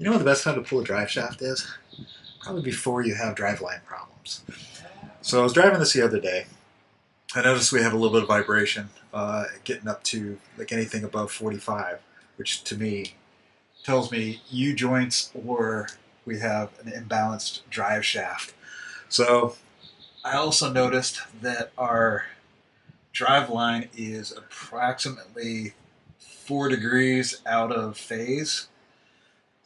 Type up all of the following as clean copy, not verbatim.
You know what the best time to pull a drive shaft is? Probably before you have driveline problems. So I was driving this the other day. I noticed we have a little bit of vibration getting up to like anything above 45, which to me tells me U-joints or we have an imbalanced drive shaft. So I also noticed that our drive line is approximately 4 degrees out of phase.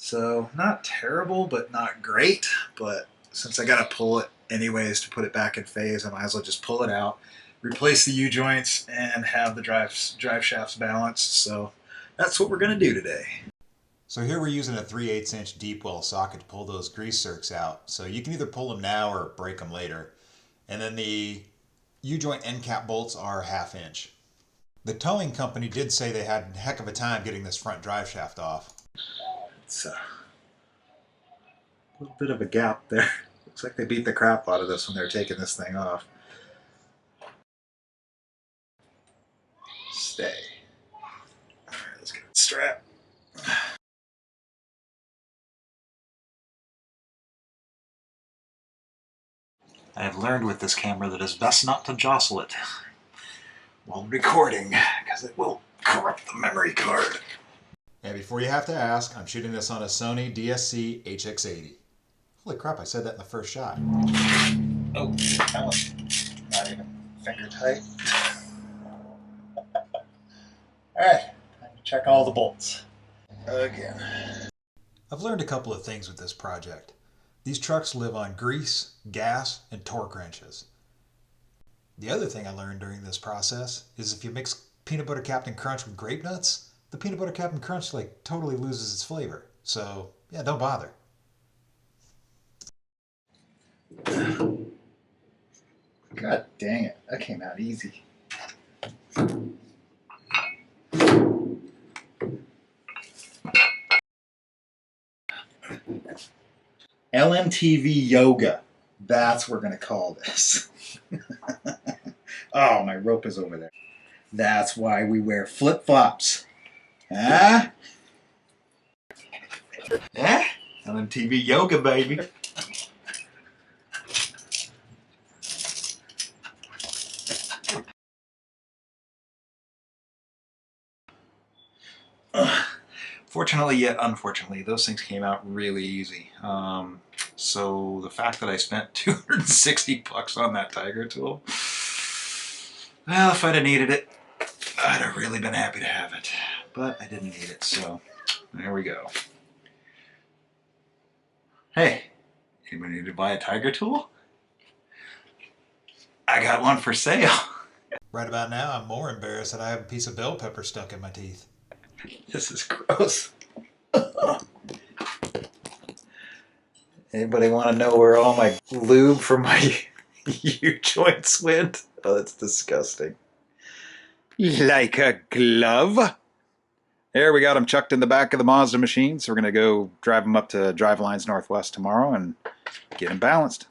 So not terrible, but not great. But since I got to pull it anyways to put it back in phase, I might as well just pull it out, replace the U-joints, and have the drive shafts balanced. So that's what we're going to do today. So here we're using a 3/8 inch deep well socket to pull those grease zerks out. So you can either pull them now or break them later. And then the U-joint end cap bolts are 1/2 inch. The towing company did say they had a heck of a time getting this front drive shaft off. It's a little bit of a gap there. Looks like they beat the crap out of this when they're taking this thing off. Stay. All right, let's get it strapped. I have learned with this camera that it's best not to jostle it while recording, because it will corrupt the memory card. And before you have to ask, I'm shooting this on a Sony DSC HX80. Holy crap, I said that in the first shot. Oh, that one's not even finger tight. Alright, time to check all the bolts. Again. I've learned a couple of things with this project. These trucks live on grease, gas, and torque wrenches. The other thing I learned during this process is if you mix peanut butter Captain Crunch with grape nuts, the peanut butter Captain Crunch like totally loses its flavor. So yeah, don't bother. God dang it, that came out easy. LMTV yoga. That's what we're going to call this. Oh, my rope is over there. That's why we wear flip-flops. Huh? Yeah? LMTV yoga, baby. Fortunately yet unfortunately, those things came out really easy. So the fact that I spent $260 on that Tiger tool, well, if I'd have needed it, I'd have really been happy to have it. But I didn't need it, so there we go. Hey, anybody need to buy a Tiger tool? I got one for sale. Right about now, I'm more embarrassed that I have a piece of bell pepper stuck in my teeth. This is gross. Anybody want to know where all my lube for my U-joints went? Oh, that's disgusting. Like a glove. There, we got them chucked in the back of the Mazda machine, so we're going to go drive them up to Drivelines Northwest tomorrow and get them balanced.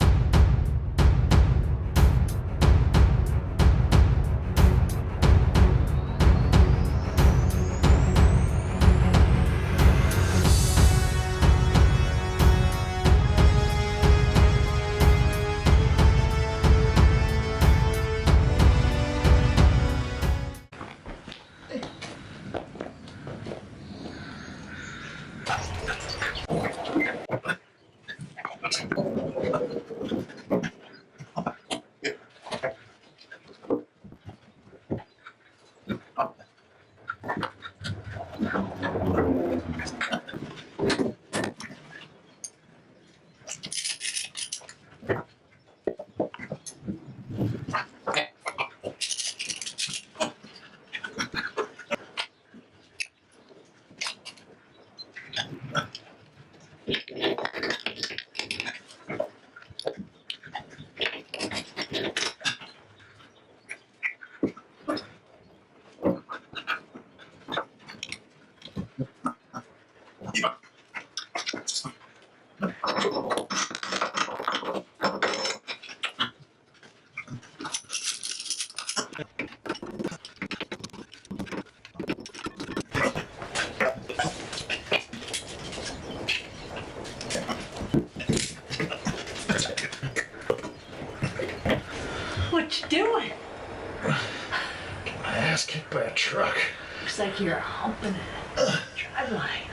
like you're humping it. Drive line.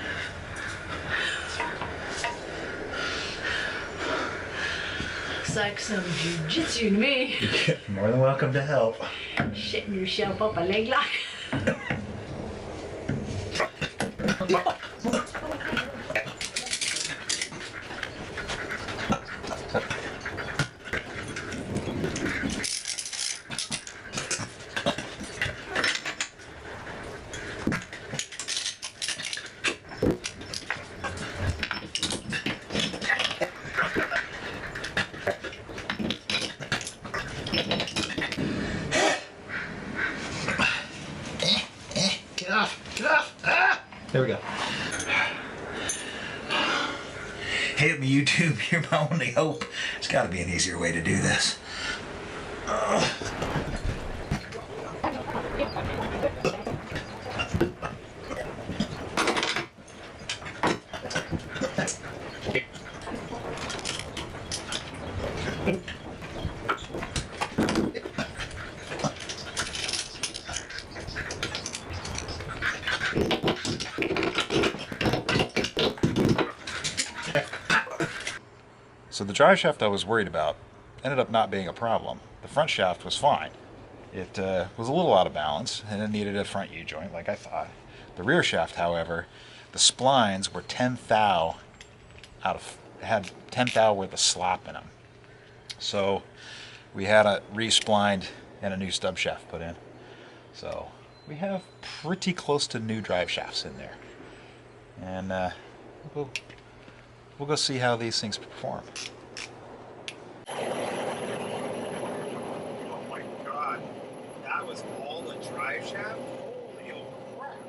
Looks like some jujitsu to me. You're more than welcome to help. Shitting yourself up a leg lock. Get off! Get off! Ah! There we go. Help me, YouTube. You're my only hope. There's got to be an easier way to do this. So the drive shaft I was worried about ended up not being a problem. The front shaft was fine. It was a little out of balance and it needed a front U-joint like I thought. The rear shaft, however, the splines were 10 thou had 10 thou worth of slop in them. So we had a re-splined and a new stub shaft put in. So we have pretty close to new drive shafts in there. And we'll go see how these things perform. Oh my God, that was all the drive shaft? Holy old crap.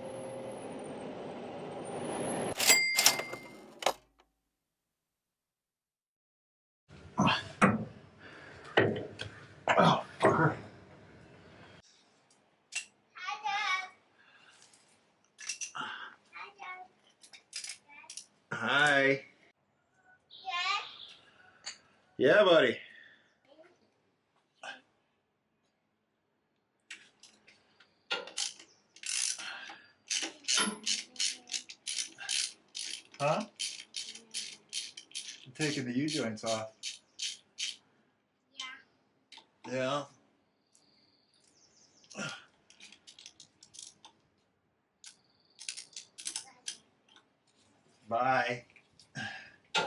Oh, fucker. Hi. Yeah, buddy. Huh? I'm taking the U-joints off. Yeah. Bye.